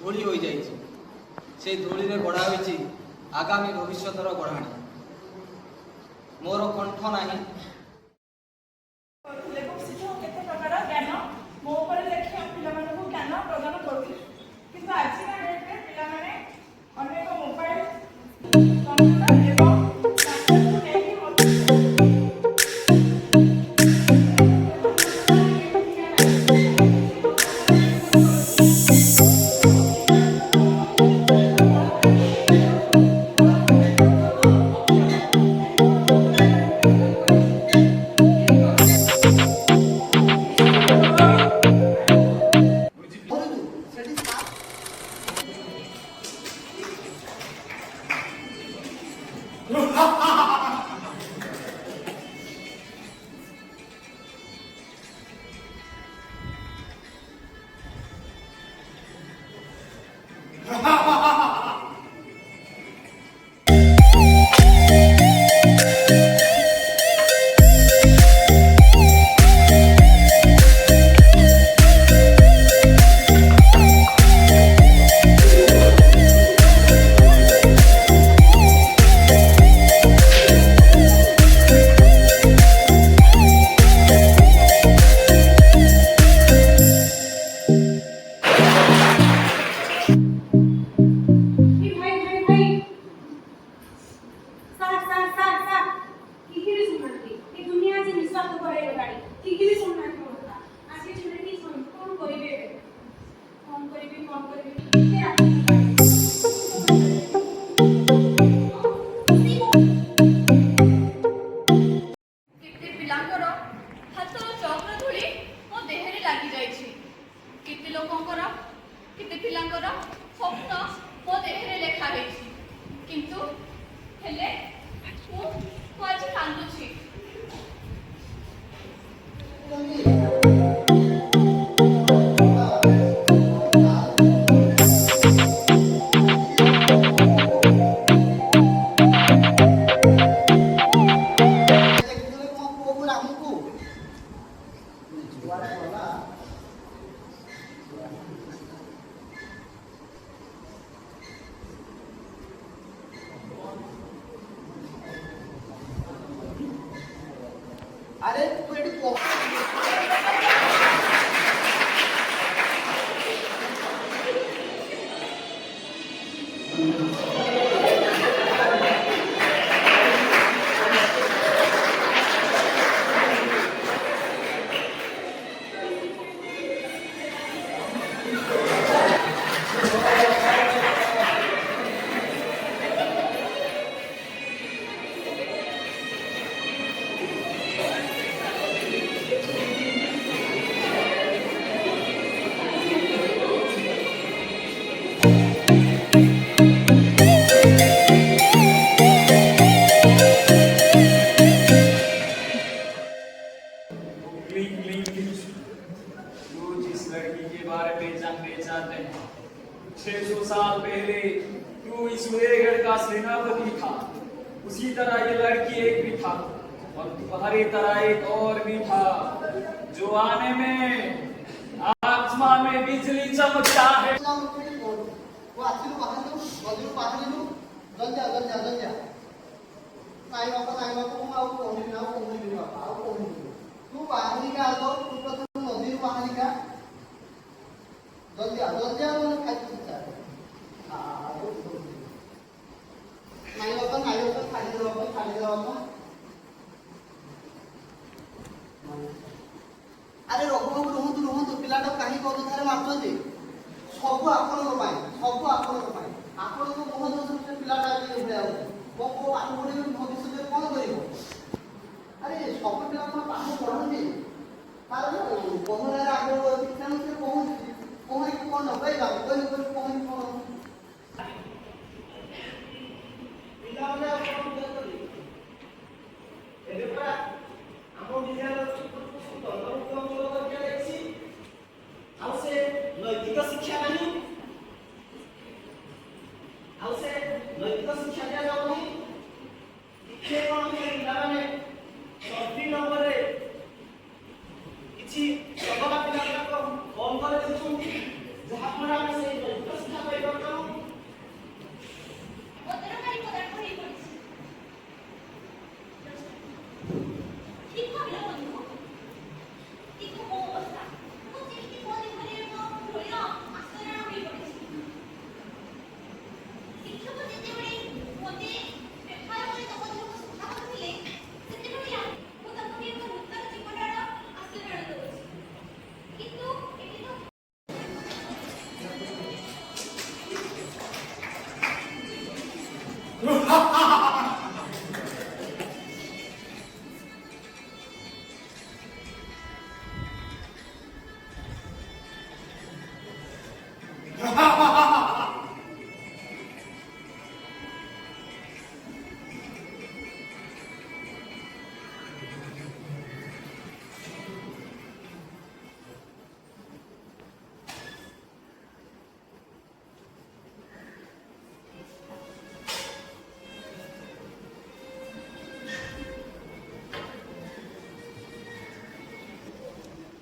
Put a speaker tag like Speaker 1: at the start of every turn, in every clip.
Speaker 1: ଧୂଳି ହୋଇଯାଇଛି। সেই ଧୂଳିରେ ଗଢ଼ା ହୋଇଛି ଆଗାମୀ ଭବିଷ୍ୟତର ଗଢ଼ାଣି। ମୋର କଣ୍ଠ ନାହିଁ।
Speaker 2: କେତେ ପ୍ରକାର ଜ୍ଞାନ ମୋ ଉପରେ ଲେଖି ପିଲାମାନଙ୍କୁ ଜ୍ଞାନ ପ୍ରଦାନ କରୁଥିଲେ, କିନ୍ତୁ ଆଜିକା ଡେଟ୍ରେ ପିଲାମାନେ ଅନେକ ମୋବାଇଲ, କମ୍ପ୍ୟୁଟର ଏବଂ ଲ୍ୟାପଟପକୁ ନେଇକି
Speaker 3: କେତେ ପିଲାଙ୍କର ସ୍ୱପ୍ନ ମୋ ଦେହରେ ଲେଖା ହେଇଛି, କିନ୍ତୁ ହେଲେ ମୁଁ ଆଜି କାନ୍ଦୁଛି।
Speaker 4: अरे तू एडी
Speaker 5: जिस लड़की के बारे में जानते चाहते हैं, 600 साल पहले तू इस मेरगढ़ का सेनापति था, उसी तरह ये लड़की एक भी था, और तुम्हारी तरह एक और भी था, जो आने में आसमान में बिजली चमकता है।
Speaker 4: वो आखिर बाहर लो, बदलू बाहर लो, जल जा नाई बाबा तुम आओ कोनी ना कोनी भी बाबा आओ कोनी तू बाहर का तो तू प्रथम नदी बाहर का जल जा मैंने खाई सकता है। हां नाई बाबा खाली दो बाबा अरे रघुबाबू रुहतु पिलाटा कहीं कौन थारे मारछन्ती सबु आपनक मुह दोष पिलाटा भैया मो पाठ पढ़े भविष्य कौन कर अरे सब पिला पाठ पढ़ती तार पहनार आग्रह अच्छी तेणु से पहन कौन नपाई पहन कौन नैतिक शिक्षा नहीं नैतिक शिक्षा दिया जाऊ नहीं किसी कौन पिलाने 10 नंबर किसी सगला पिला कम कर जहाँ नैतिक शिक्षा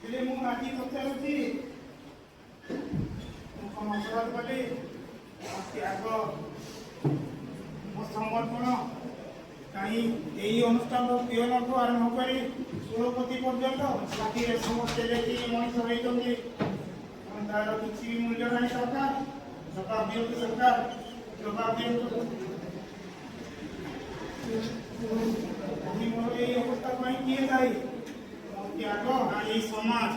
Speaker 6: ହେଲେ ମୁଁ ଆଜି ପଚାରୁଛି ମୁଁ କଣ ଅପରାଧ କଲି ତ୍ୟାଗ ମୋ ସମର୍ପଣ କାହିଁ ଏହି ଅନୁଷ୍ଠାନର ପିଅନଠୁ ଆରମ୍ଭ କରି ସୁରପତି ପର୍ଯ୍ୟନ୍ତ ସାଥିରେ ସମସ୍ତେ ଦେଖିକି ମଣିଷ ହେଇଛନ୍ତି ଏବଂ ତାର କିଛି ବି ମୂଲ୍ୟ ନାହିଁ। ସରକାର ଜବାବ ଦିଅନ୍ତୁ, ସରକାର ଜବାବ ଦିଅନ୍ତୁ। ଆଜି ମୋର ଏହି ଅବସ୍ଥା ପାଇଁ କିଏ ଦାୟୀ? ମୋ ତ୍ୟାଗ ନା ଏହି ସମାଜ?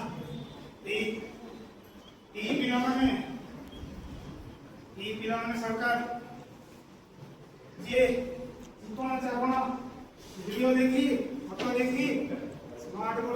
Speaker 6: ଏହି ପିଲାମାନେ ସରକାର ଯିଏ ଚିକଣ ଚାବଣ ଭିଡ଼ିଓ ଦେଖି ଫଟୋ ଦେଖି ସ୍ମାର୍ଟ